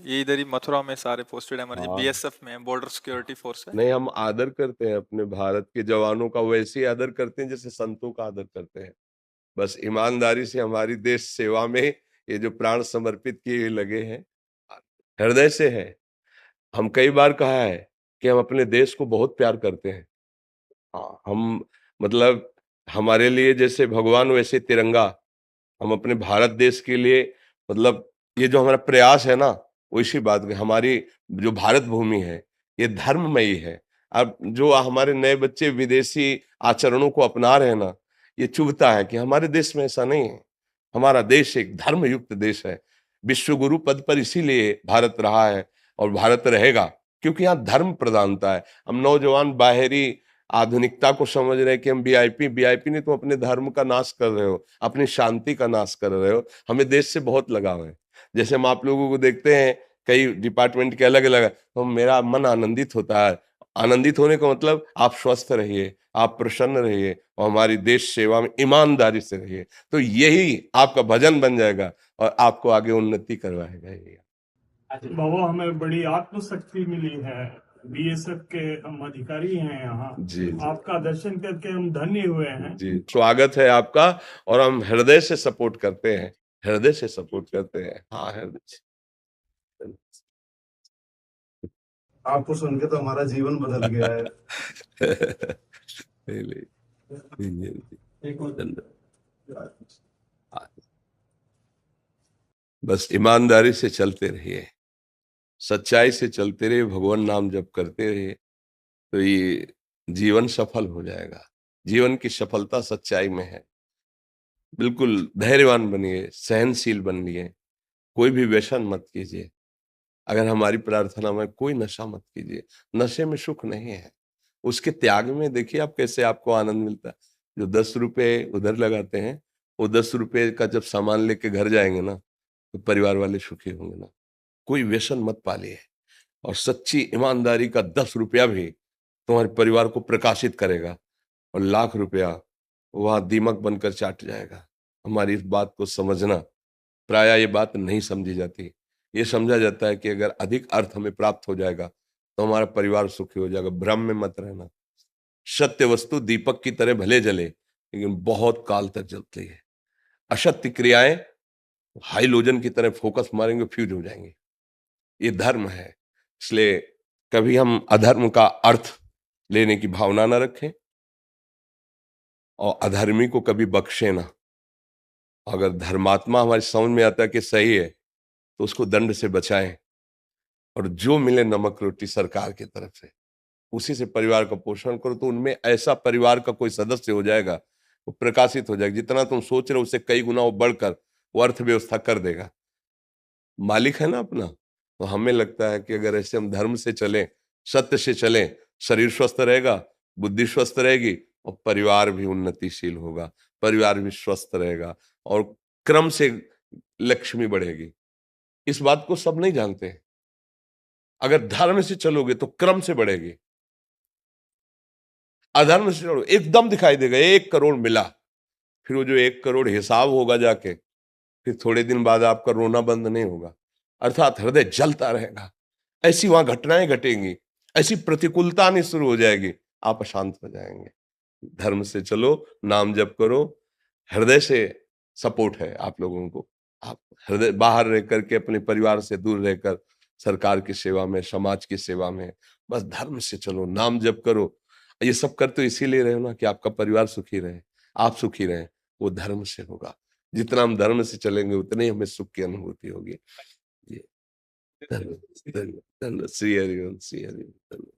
ये इधर ही मथुरा में सारे पोस्टेड है हमारे, हाँ, बीएसएफ में, बॉर्डर सिक्योरिटी फोर्स है। नहीं हम आदर करते हैं अपने भारत के जवानों का, वैसे ही आदर करते हैं जैसे संतों का आदर करते हैं। बस ईमानदारी से हमारी देश सेवा में ये जो प्राण समर्पित किए लगे हैं, हृदय से है। हम कई बार कहा है कि हम अपने देश को बहुत प्यार करते हैं। हाँ, हम मतलब हमारे लिए जैसे भगवान वैसे तिरंगा, हम अपने भारत देश के लिए मतलब ये जो हमारा प्रयास है ना, वो इसी बात की हमारी जो भारत भूमि है, ये धर्ममयी है। अब जो हमारे नए बच्चे विदेशी आचरणों को अपना रहे हैं ना, ये चुभता है कि हमारे देश में ऐसा नहीं है। हमारा देश एक धर्मयुक्त देश है। विश्व गुरु पद पर इसीलिए भारत रहा है और भारत रहेगा, क्योंकि यहाँ धर्म प्रधानता है। हम नौजवान बाहरी आधुनिकता को समझ रहे हैं कि हम वीआईपी वीआईपी नहीं, तुम अपने धर्म का नाश कर रहे हो, अपनी शांति का नाश कर रहे हो। हमें देश से बहुत लगाव है। जैसे हम आप लोगों को देखते हैं कई डिपार्टमेंट के अलग अलग है, तो मेरा मन आनंदित होता है। आनंदित होने का मतलब आप स्वस्थ रहिए, आप प्रसन्न रहिए और हमारी देश सेवा में ईमानदारी से रहिए, तो यही आपका भजन बन जाएगा और आपको आगे उन्नति करवाएगा ये। बाबा हमें बड़ी आत्मशक्ति मिली है, बीएसएफ के हम अधिकारी हैं यहाँ। जी जी आपका दर्शन करके हम धन्य हुए हैं। जी, स्वागत है आपका। और हम हृदय से सपोर्ट करते हैं, हृदय से सपोर्ट करते हैं। हाँ, हृदय से। आपको सुन के तो हमारा जीवन बदल गया है। नहीं, नहीं, बस ईमानदारी से चलते रहिए, सच्चाई से चलते रहिए, भगवान नाम जप करते रहिए, तो ये जीवन सफल हो जाएगा। जीवन की सफलता सच्चाई में है। बिल्कुल धैर्यवान बनिए, सहनशील बनिए, कोई भी व्यसन मत कीजिए। अगर हमारी प्रार्थना में कोई नशा मत कीजिए, नशे में सुख नहीं है। उसके त्याग में देखिए आप कैसे आपको आनंद मिलता है। जो 10 रुपए उधर लगाते हैं, वो 10 रुपए का जब सामान लेके घर जाएंगे ना, तो परिवार वाले सुखी होंगे ना। कोई व्यसन मत पालिए, और सच्ची ईमानदारी का 10 रुपया भी तुम्हारे परिवार को प्रकाशित करेगा, और लाख रुपया वहां दीमक बनकर चाट जाएगा। हमारी इस बात को समझना, प्रायः ये बात नहीं समझी जाती। ये समझा जाता है कि अगर अधिक अर्थ हमें प्राप्त हो जाएगा तो हमारा परिवार सुखी हो जाएगा। भ्रम में मत रहना। सत्य वस्तु दीपक की तरह भले जले, लेकिन बहुत काल तक जलती है। असत्य क्रियाएं हाइलोजन की तरह फोकस मारेंगे, फ्यूज हो जाएंगे। ये धर्म है। इसलिए कभी हम अधर्म का अर्थ लेने की भावना न रखें, और अधर्मी को कभी बख्शे ना। अगर धर्मात्मा हमारी समझ में आता है कि सही है, तो उसको दंड से बचाएं, और जो मिले नमक रोटी सरकार की तरफ से, उसी से परिवार का पोषण करो, तो उनमें ऐसा परिवार का कोई सदस्य हो जाएगा, वो प्रकाशित हो जाएगा। जितना तुम सोच रहे हो उससे कई गुना वो बढ़कर वो अर्थव्यवस्था कर देगा। मालिक है ना अपना। तो हमें लगता है कि अगर ऐसे हम धर्म से चलें, सत्य से चलें, शरीर स्वस्थ रहेगा, बुद्धि स्वस्थ रहेगी, और परिवार भी उन्नतिशील होगा, परिवार भी स्वस्थ रहेगा, और क्रम से लक्ष्मी बढ़ेगी। इस बात को सब नहीं जानते हैं। अगर धर्म से चलोगे तो क्रम से बढ़ेगी। अधर्म से चलो एकदम दिखाई देगा 1 करोड़ मिला, फिर वो जो 1 करोड़ हिसाब होगा जाके, फिर थोड़े दिन बाद आपका रोना बंद नहीं होगा, अर्थात हृदय जलता रहेगा। ऐसी वहां घटनाएं घटेंगी, ऐसी प्रतिकूलता आनी शुरू हो जाएगी, आप अशांत हो जाएंगे। धर्म से चलो, नाम जप करो, हृदय से सपोर्ट है आप लोगों को। आप हृदय बाहर रह करके, अपने परिवार से दूर रहकर सरकार की सेवा में, समाज की सेवा में, बस धर्म से चलो, नाम जप करो। ये सब करते तो इसीलिए रहे ना कि आपका परिवार सुखी रहे, आप सुखी रहे। वो धर्म से होगा। जितना हम धर्म से चलेंगे उतनी हमें सुख की अनुभूति होगी। ये धन्यवाद, धन्यवाद, धन्यवाद। श्री हरिओम, श्री हरिओम, धन्यवाद।